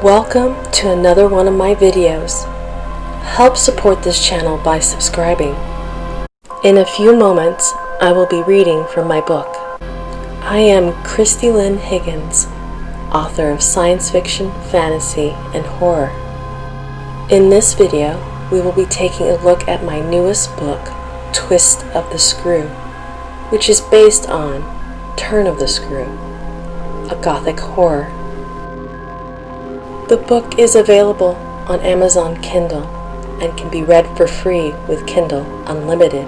Welcome to another one of my videos. Help support this channel by subscribing. In a few moments, I will be reading from my book. I am Christy Lynn Higgins, author of science fiction, fantasy, and horror. In this video, we will be taking a look at my newest book, Twist of the Screw, which is based on Turn of the Screw, a gothic horror. The book is available on Amazon Kindle and can be read for free with Kindle Unlimited.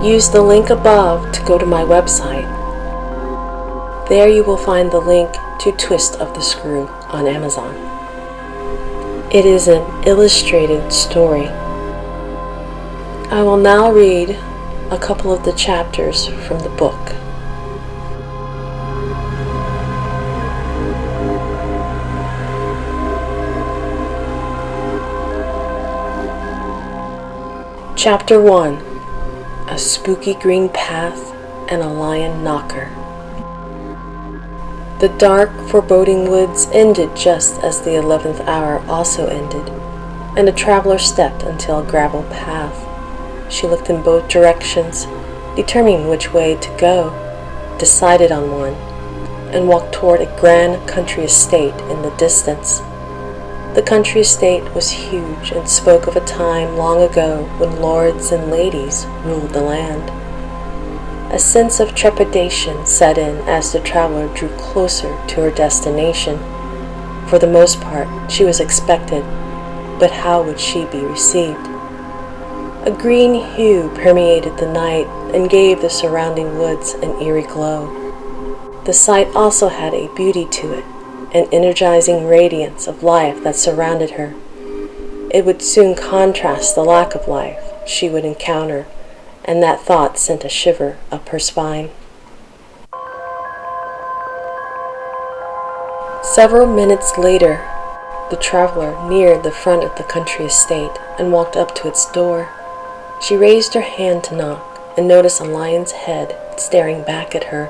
Use the link above to go to my website. There you will find the link to Twist of the Screw on Amazon. It is an illustrated story. I will now read a couple of the chapters from the book. Chapter 1. A spooky green path and a lion knocker. The dark, foreboding woods ended just as the 11th hour also ended, and the traveler stepped until a gravel path. She looked in both directions, determining which way to go, decided on one, and walked toward a grand country estate in the distance. The country estate was huge and spoke of a time long ago when lords and ladies ruled the land. A sense of trepidation set in as the traveler drew closer to her destination. For the most part, she was expected, but how would she be received? A green hue permeated the night and gave the surrounding woods an eerie glow. The sight also had a beauty to it, an energizing radiance of life that surrounded her. It would soon contrast the lack of life she would encounter, and that thought sent a shiver up her spine. Several minutes later, the traveler neared the front of the country estate and walked up to its door. She raised her hand to knock and noticed a lion's head staring back at her.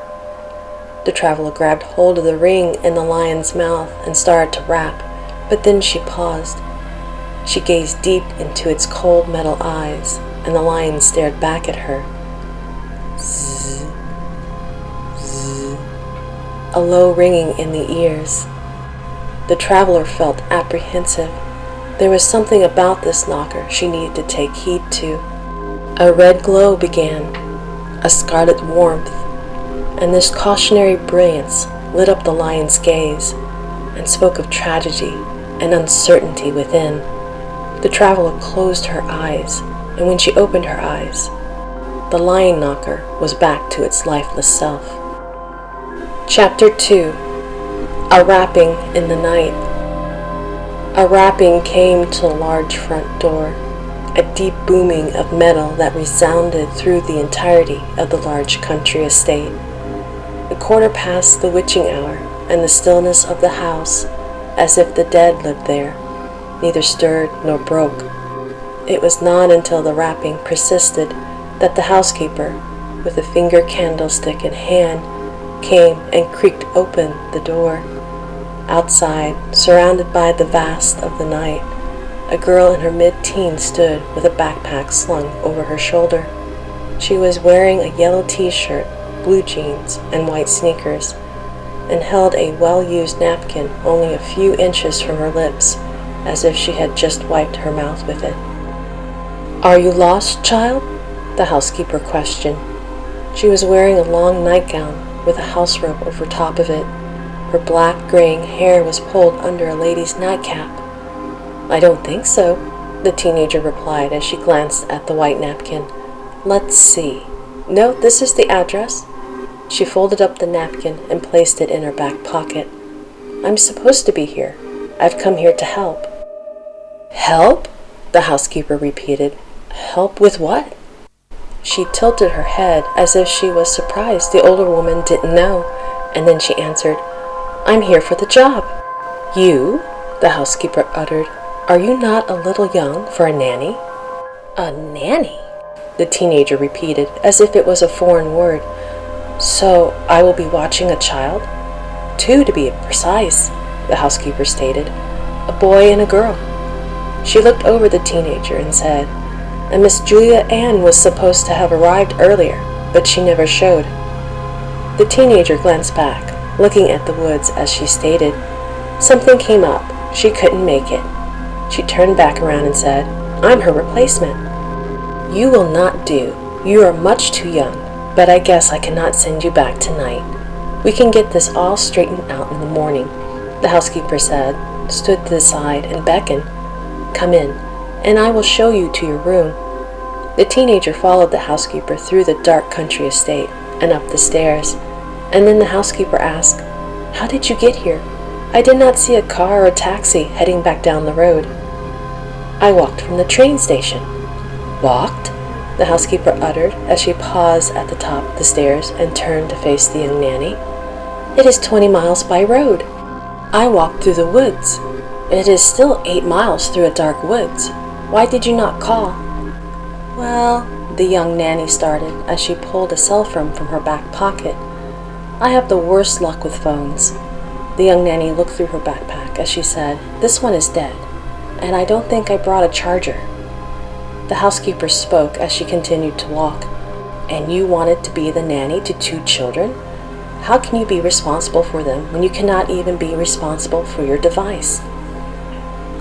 The traveler grabbed hold of the ring in the lion's mouth and started to rap, but then she paused. She gazed deep into its cold metal eyes, and the lion stared back at her. Zzz, zzz, a low ringing in the ears. The traveler felt apprehensive. There was something about this knocker she needed to take heed to. A red glow began, a scarlet warmth, and this cautionary brilliance lit up the lion's gaze and spoke of tragedy and uncertainty within. The traveler closed her eyes, and when she opened her eyes, the lion knocker was back to its lifeless self. Chapter 2. A rapping in the night. A rapping came to the large front door, a deep booming of metal that resounded through the entirety of the large country estate. A quarter past the witching hour, and the stillness of the house, as if the dead lived there, neither stirred nor broke. It was not until the rapping persisted that the housekeeper, with a finger candlestick in hand, came and creaked open the door. Outside, surrounded by the vast of the night, a girl in her mid-teens stood with a backpack slung over her shoulder. She was wearing a yellow t-shirt, blue jeans, and white sneakers, and held a well-used napkin only a few inches from her lips, as if she had just wiped her mouth with it. "Are you lost, child?" the housekeeper questioned. She was wearing a long nightgown with a house robe over top of it. Her black graying hair was pulled under a lady's nightcap. "I don't think so," the teenager replied as she glanced at the white napkin. "Let's see. No, this is the address." She folded up the napkin and placed it in her back pocket. "I'm supposed to be here. I've come here to help." "Help?" the housekeeper repeated. "Help with what?" She tilted her head as if she was surprised the older woman didn't know, and then she answered, "I'm here for the job." "You?" the housekeeper uttered. "Are you not a little young for a nanny?" "A nanny?" the teenager repeated, as if it was a foreign word. "So I will be watching a child?" "Two, to be precise. the housekeeper stated. A boy and a girl. She looked over the teenager and said, and Miss Julia Ann was supposed to have arrived earlier, but she never showed. The teenager glanced back, looking at the woods as she stated. Something came up. She couldn't make it. She turned back around and said, I'm her replacement. You will not do. You are much too young, but I guess I cannot send you back tonight. We can get this all straightened out in the morning, the housekeeper said, stood to the side and beckoned. Come in, and I will show you to your room. The teenager followed the housekeeper through the dark country estate and up the stairs, and then the housekeeper asked, How did you get here? I did not see a car or a taxi heading back down the road. I walked from the train station. Walked? The housekeeper uttered as she paused at the top of the stairs and turned to face the young nanny. It is 20 miles by road. I walked through the woods. It is still 8 miles through a dark woods. Why did you not call? Well, the young nanny started as she pulled a cell phone from her back pocket. I have the worst luck with phones. The young nanny looked through her backpack as she said, This one is dead, and I don't think I brought a charger. The housekeeper spoke as she continued to walk. And you wanted to be the nanny to 2 children? How can you be responsible for them when you cannot even be responsible for your device?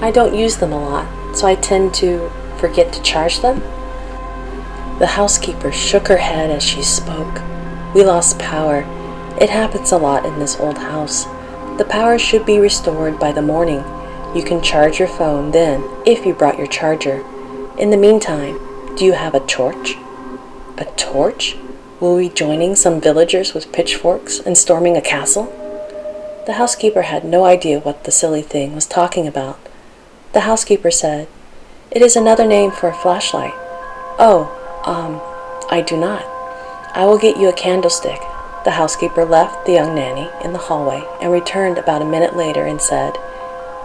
I don't use them a lot, so I tend to forget to charge them. The housekeeper shook her head as she spoke. We lost power. It happens a lot in this old house. The power should be restored by the morning. You can charge your phone then, if you brought your charger. In the meantime, do you have a torch? A torch? Will we be joining some villagers with pitchforks and storming a castle? The housekeeper had no idea what the silly thing was talking about. The housekeeper said, It is another name for a flashlight. Oh, I do not. I will get you a candlestick. The housekeeper left the young nanny in the hallway and returned about a minute later and said,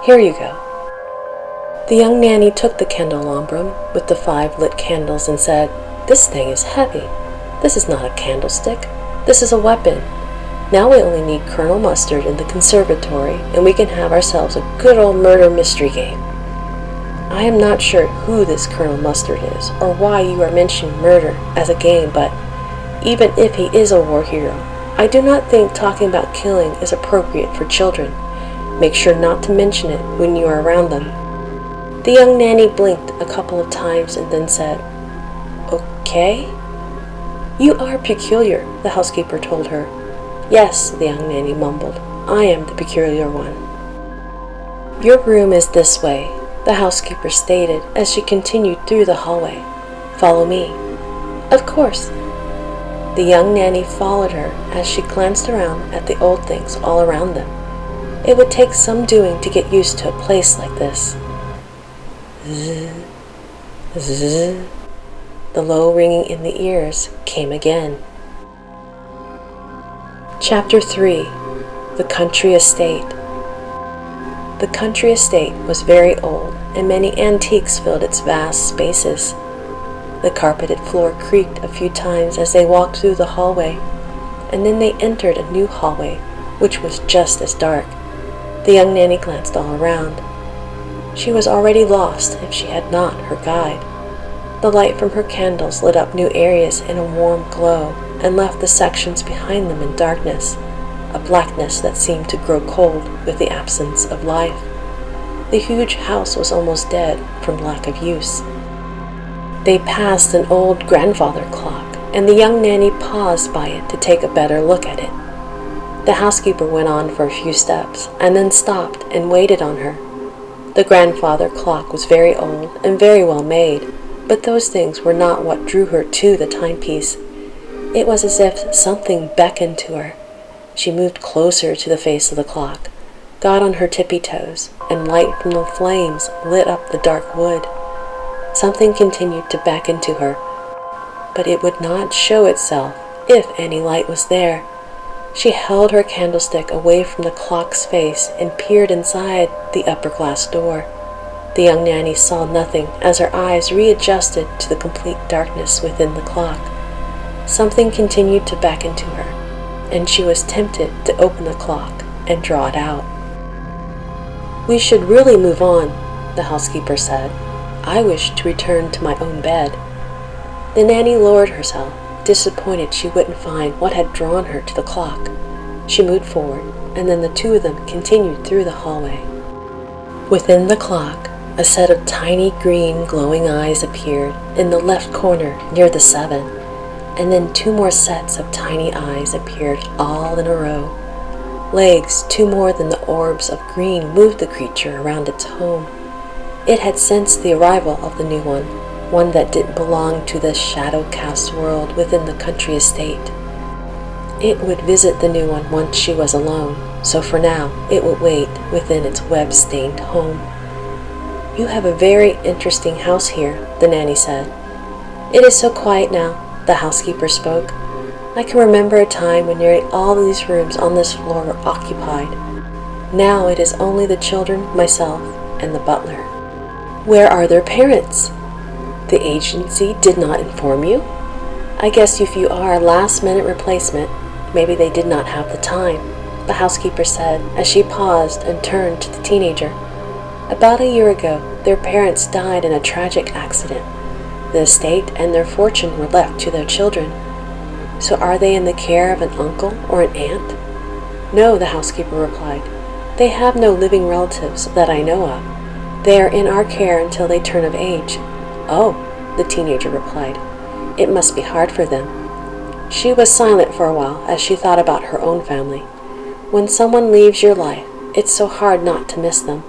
Here you go. The young nanny took the candelabrum with the 5 lit candles and said, This thing is heavy. This is not a candlestick. This is a weapon. Now we only need Colonel Mustard in the conservatory, and we can have ourselves a good old murder mystery game. I am not sure who this Colonel Mustard is, or why you are mentioning murder as a game, but even if he is a war hero, I do not think talking about killing is appropriate for children. Make sure not to mention it when you are around them. The young nanny blinked a couple of times and then said, Okay? You are peculiar, the housekeeper told her. Yes, the young nanny mumbled. I am the peculiar one. Your room is this way, the housekeeper stated as she continued through the hallway. Follow me. Of course. The young nanny followed her as she glanced around at the old things all around them. It would take some doing to get used to a place like this. Zzz, zzz. The low ringing in the ears came again. Chapter 3. The Country Estate. The country estate was very old, and many antiques filled its vast spaces. The carpeted floor creaked a few times as they walked through the hallway, and then they entered a new hallway, which was just as dark. The young nanny glanced all around. She was already lost if she had not her guide. The light from her candles lit up new areas in a warm glow and left the sections behind them in darkness, a blackness that seemed to grow cold with the absence of life. The huge house was almost dead from lack of use. They passed an old grandfather clock, and the young nanny paused by it to take a better look at it. The housekeeper went on for a few steps and then stopped and waited on her. The grandfather clock was very old and very well made, but those things were not what drew her to the timepiece. It was as if something beckoned to her. She moved closer to the face of the clock, got on her tippy toes, and light from the flames lit up the dark wood. Something continued to beckon to her, but it would not show itself if any light was there. She held her candlestick away from the clock's face and peered inside the upper glass door. The young nanny saw nothing as her eyes readjusted to the complete darkness within the clock. Something continued to beckon to her, and she was tempted to open the clock and draw it out. "We should really move on," the housekeeper said. "I wish to return to my own bed." The nanny lowered herself, disappointed she wouldn't find what had drawn her to the clock. She moved forward, and then the two of them continued through the hallway. Within the clock, a set of tiny green glowing eyes appeared in the left corner near the 7, and then two more sets of tiny eyes appeared all in a row. Legs, two more than the orbs of green, moved the creature around its home. It had sensed the arrival of the new one that didn't belong to this shadow-cast world within the country estate. It would visit the new one once she was alone, so for now it would wait within its web-stained home. "You have a very interesting house here," the nanny said. "It is so quiet now," the housekeeper spoke. "I can remember a time when nearly all these rooms on this floor were occupied. Now it is only the children, myself, and the butler." "Where are their parents?" "The agency did not inform you? I guess if you are a last-minute replacement, maybe they did not have the time," the housekeeper said as she paused and turned to the teenager. "About a year ago, their parents died in a tragic accident. The estate and their fortune were left to their children." "So are they in the care of an uncle or an aunt?" "No," the housekeeper replied. "They have no living relatives that I know of. They are in our care until they turn of age." "Oh," the teenager replied. "It must be hard for them." She was silent for a while as she thought about her own family. When someone leaves your life, it's so hard not to miss them.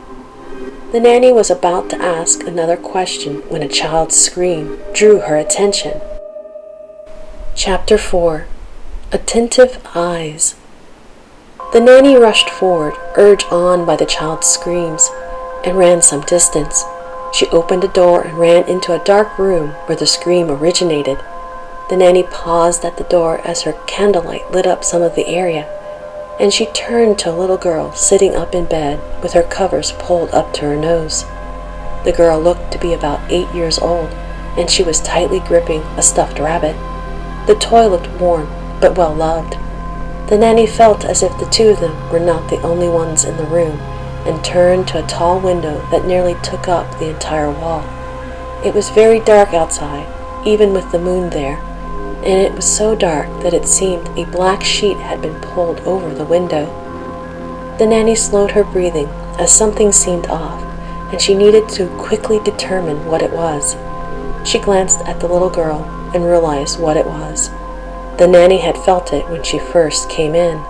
The nanny was about to ask another question when a child's scream drew her attention. Chapter 4. Attentive Eyes. The nanny rushed forward, urged on by the child's screams, and ran some distance. She opened a door and ran into a dark room where the scream originated. The nanny paused at the door as her candlelight lit up some of the area, and she turned to a little girl sitting up in bed with her covers pulled up to her nose. The girl looked to be about 8 years old, and she was tightly gripping a stuffed rabbit. The toy looked warm, but well loved. The nanny felt as if the two of them were not the only ones in the room, and turned to a tall window that nearly took up the entire wall. It was very dark outside, even with the moon there, and it was so dark that it seemed a black sheet had been pulled over the window. The nanny slowed her breathing as something seemed off, and she needed to quickly determine what it was. She glanced at the little girl and realized what it was. The nanny had felt it when she first came in.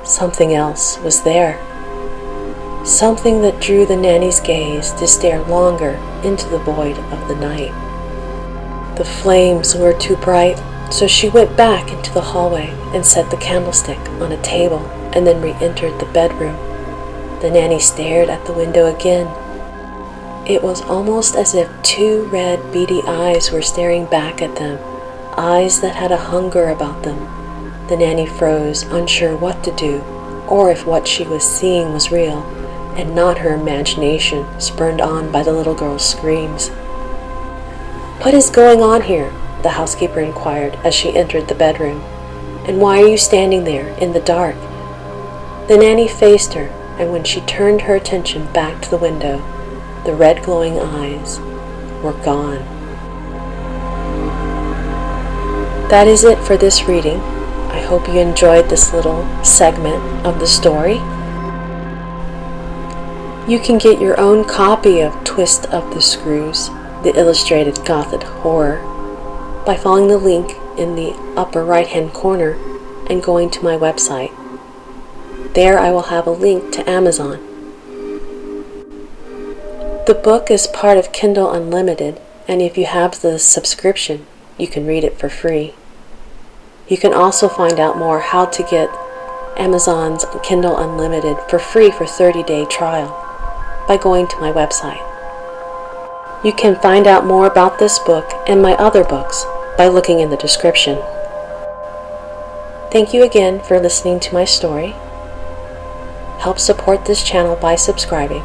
Something else was there. Something that drew the nanny's gaze to stare longer into the void of the night. The flames were too bright, so she went back into the hallway and set the candlestick on a table and then re-entered the bedroom. The nanny stared at the window again. It was almost as if two red, beady eyes were staring back at them, eyes that had a hunger about them. The nanny froze, unsure what to do, or if what she was seeing was real, and not her imagination spurred on by the little girl's screams. "What is going on here?" the housekeeper inquired as she entered the bedroom. "And why are you standing there in the dark?" The nanny faced her, and when she turned her attention back to the window, the red glowing eyes were gone. That is it for this reading. I hope you enjoyed this little segment of the story. You can get your own copy of Twist of the Screws, the illustrated Gothic horror, by following the link in the upper right-hand corner and going to my website. There I will have a link to Amazon. The book is part of Kindle Unlimited, and if you have the subscription, you can read it for free. You can also find out more how to get Amazon's Kindle Unlimited for free for 30-day trial by going to my website. You can find out more about this book and my other books by looking in the description. Thank you again for listening to my story. Help support this channel by subscribing